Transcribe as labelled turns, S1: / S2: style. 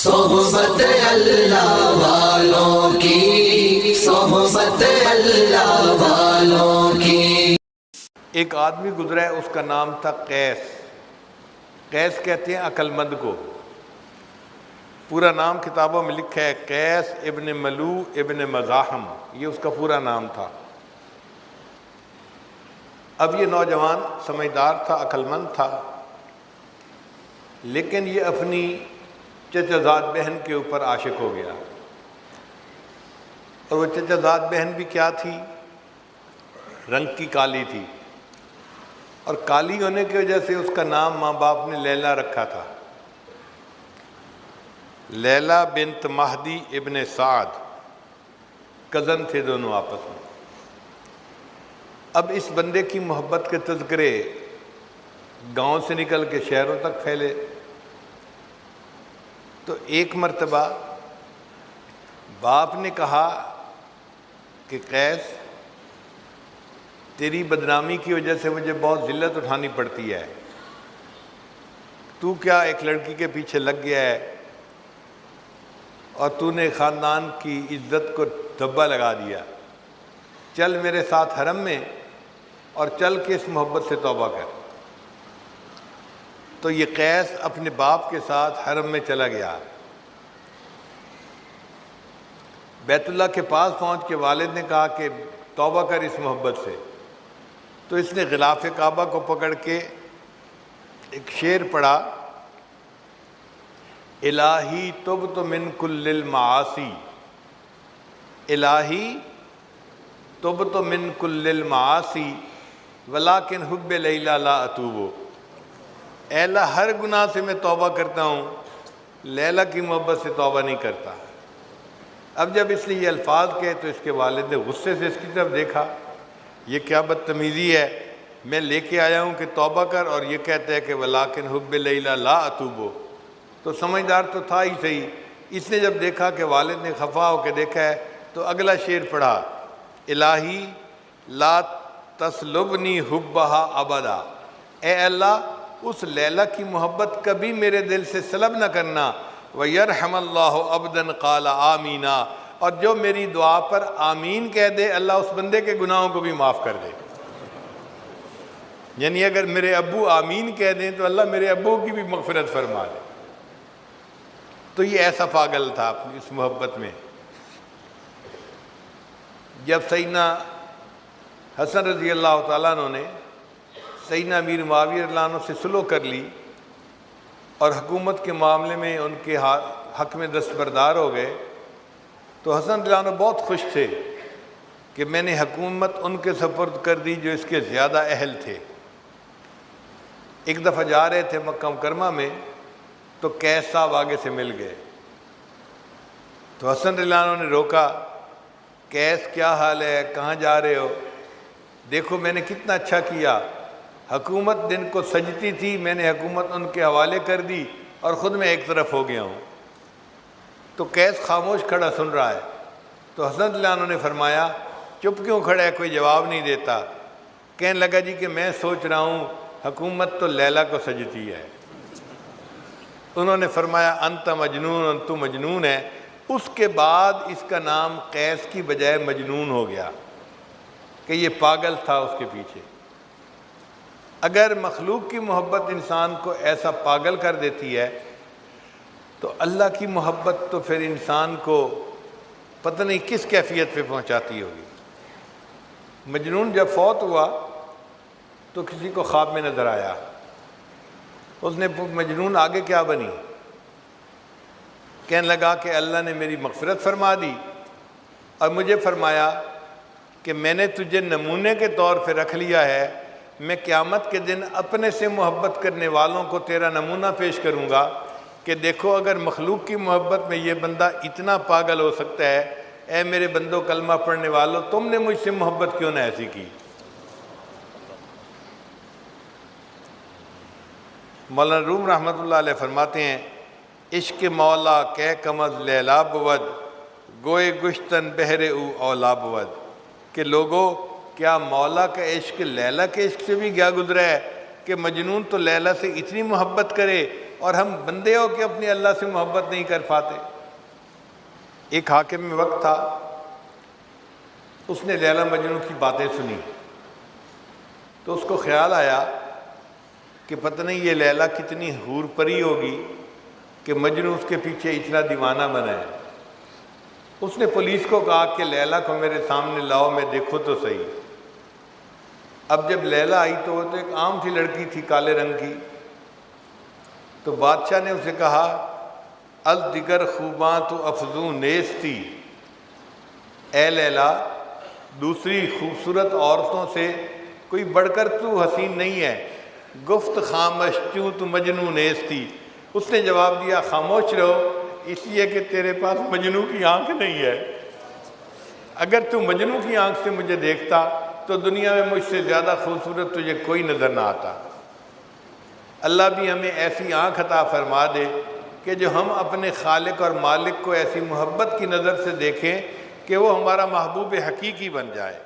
S1: صحبت اللہ والوں کی، صحبت اللہ والوں کی۔
S2: ایک آدمی گزرا ہے، اس کا نام تھا قیس۔ قیس کہتے ہیں عقل مند کو۔ پورا نام کتابوں میں لکھا ہے قیس ابن ملو ابن مزاحم، یہ اس کا پورا نام تھا۔ اب یہ نوجوان سمجھدار تھا، عقل مند تھا، لیکن یہ اپنی چچا زاد بہن کے اوپر عاشق ہو گیا۔ اور وہ چچا زاد بہن بھی کیا تھی؟ رنگ کی کالی تھی، اور کالی ہونے کی وجہ سے اس کا نام ماں باپ نے لیلا رکھا تھا، لیلا بنت مہدی ابن سعد، کزن تھے دونوں آپس میں۔ اب اس بندے کی محبت کے تذکرے گاؤں سے نکل کے شہروں تک پھیلے، تو ایک مرتبہ باپ نے کہا کہ قیس، تیری بدنامی کی وجہ سے مجھے بہت ذلت اٹھانی پڑتی ہے، تو کیا ایک لڑکی کے پیچھے لگ گیا ہے اور تو نے خاندان کی عزت کو دھبا لگا دیا، چل میرے ساتھ حرم میں اور چل کے اس محبت سے توبہ کر۔ تو یہ قیس اپنے باپ کے ساتھ حرم میں چلا گیا۔ بیت اللہ کے پاس پہنچ کے والد نے کہا کہ توبہ کر اس محبت سے، تو اس نے غلاف کعبہ کو پکڑ کے ایک شعر پڑھا، الہی تبت من کل المعاصی، الہی تبت من کل المعاصی ولکن حب لیلا لا اتوب۔ اے اللہ، ہر گناہ سے میں توبہ کرتا ہوں، لیلا کی محبت سے توبہ نہیں کرتا۔ اب جب اس نے یہ الفاظ کہے تو اس کے والد نے غصے سے اس کی طرف دیکھا، یہ کیا بدتمیزی ہے، میں لے کے آیا ہوں کہ توبہ کر اور یہ کہتا ہے کہ ولیکن حب لیلا لا اتوب۔ تو سمجھدار تو تھا ہی صحیح، اس نے جب دیکھا کہ والد نے خفا ہو کے دیکھا ہے تو اگلا شعر پڑھا، الہی لا تسلبنی حبہا ابدا، اے اللہ اس لیلا کی محبت کبھی میرے دل سے سلب نہ کرنا، وَيَرْحَمَ اللَّهُ عَبْدًا قَالَ آمِينَ، اور جو میری دعا پر آمین کہہ دے اللہ اس بندے کے گناہوں کو بھی معاف کر دے۔ یعنی اگر میرے ابو آمین کہہ دیں تو اللہ میرے ابو کی بھی مغفرت فرما دے۔ تو یہ ایسا پاگل تھا اپنی اس محبت میں۔ جب سیدنا حسن رضی اللہ تعالیٰ عنہ نے سیدنا امیر معاویہ رضی اللہ عنہ سے صلح کر لی اور حکومت کے معاملے میں ان کے حق میں دستبردار ہو گئے، تو حسن رضی اللہ عنہ بہت خوش تھے کہ میں نے حکومت ان کے سپرد کر دی جو اس کے زیادہ اہل تھے۔ ایک دفعہ جا رہے تھے مکہ مکرمہ میں تو قیس صاحب آگے سے مل گئے، تو حسن رضی اللہ عنہ نے روکا، قیس کیا حال ہے، کہاں جا رہے ہو؟ دیکھو میں نے کتنا اچھا کیا، حکومت دن کو سجتی تھی، میں نے حکومت ان کے حوالے کر دی اور خود میں ایک طرف ہو گیا ہوں۔ تو قیس خاموش کھڑا سن رہا ہے، تو حسن رضی اللہ عنہ نے فرمایا چپ کیوں کھڑا ہے، کوئی جواب نہیں دیتا؟ کہنے لگا جی کہ میں سوچ رہا ہوں حکومت تو لیلا کو سجتی ہے۔ انہوں نے فرمایا انت مجنون، تو مجنون ہے۔ اس کے بعد اس کا نام قیس کی بجائے مجنون ہو گیا کہ یہ پاگل تھا اس کے پیچھے۔ اگر مخلوق کی محبت انسان کو ایسا پاگل کر دیتی ہے تو اللہ کی محبت تو پھر انسان کو پتہ نہیں کس کیفیت پہ پہنچاتی ہوگی۔ مجنون جب فوت ہوا تو کسی کو خواب میں نظر آیا، اس نے مجنون آگے کیا بنی؟ کہنے لگا کہ اللہ نے میری مغفرت فرما دی اور مجھے فرمایا کہ میں نے تجھے نمونے کے طور پہ رکھ لیا ہے، میں قیامت کے دن اپنے سے محبت کرنے والوں کو تیرا نمونہ پیش کروں گا کہ دیکھو اگر مخلوق کی محبت میں یہ بندہ اتنا پاگل ہو سکتا ہے، اے میرے بندوں کلمہ پڑھنے والوں تم نے مجھ سے محبت کیوں نہ ایسی کی۔ مولانا روم رحمۃ اللہ علیہ فرماتے ہیں عشق مولا کہ کمز لیلا بود، گوئے گشتن بہر او اولا بود، کہ لوگوں کیا مولا کا عشق لیلا کے عشق سے بھی کیا گزرا ہے کہ مجنون تو لیلا سے اتنی محبت کرے اور ہم بندے ہو کہ اپنے اللہ سے محبت نہیں کر پاتے۔ ایک حاکم میں وقت تھا، اس نے لیلا مجنون کی باتیں سنی تو اس کو خیال آیا کہ پتہ نہیں یہ لیلا کتنی حور پری ہوگی کہ مجنون اس کے پیچھے اتنا دیوانہ بنا ہے۔ اس نے پولیس کو کہا کہ لیلا کو میرے سامنے لاؤ، میں دیکھو تو صحیح۔ اب جب لیلا آئی تو وہ تو ایک عام سی لڑکی تھی کالے رنگ کی، تو بادشاہ نے اسے کہا الدگر خوباں تو افزوں نیستی، اے لیلا دوسری خوبصورت عورتوں سے کوئی بڑھ کر تو حسین نہیں ہے، گفت خامش چوں تو مجنوں نیستی۔ اس نے جواب دیا خاموش رہو، اس لیے کہ تیرے پاس مجنوں کی آنکھ نہیں ہے، اگر تو مجنوں کی آنکھ سے مجھے دیکھتا تو دنیا میں مجھ سے زیادہ خوبصورت تجھے کوئی نظر نہ آتا۔ اللہ بھی ہمیں ایسی آنکھ عطا فرما دے کہ جو ہم اپنے خالق اور مالک کو ایسی محبت کی نظر سے دیکھیں کہ وہ ہمارا محبوب حقیقی بن جائے۔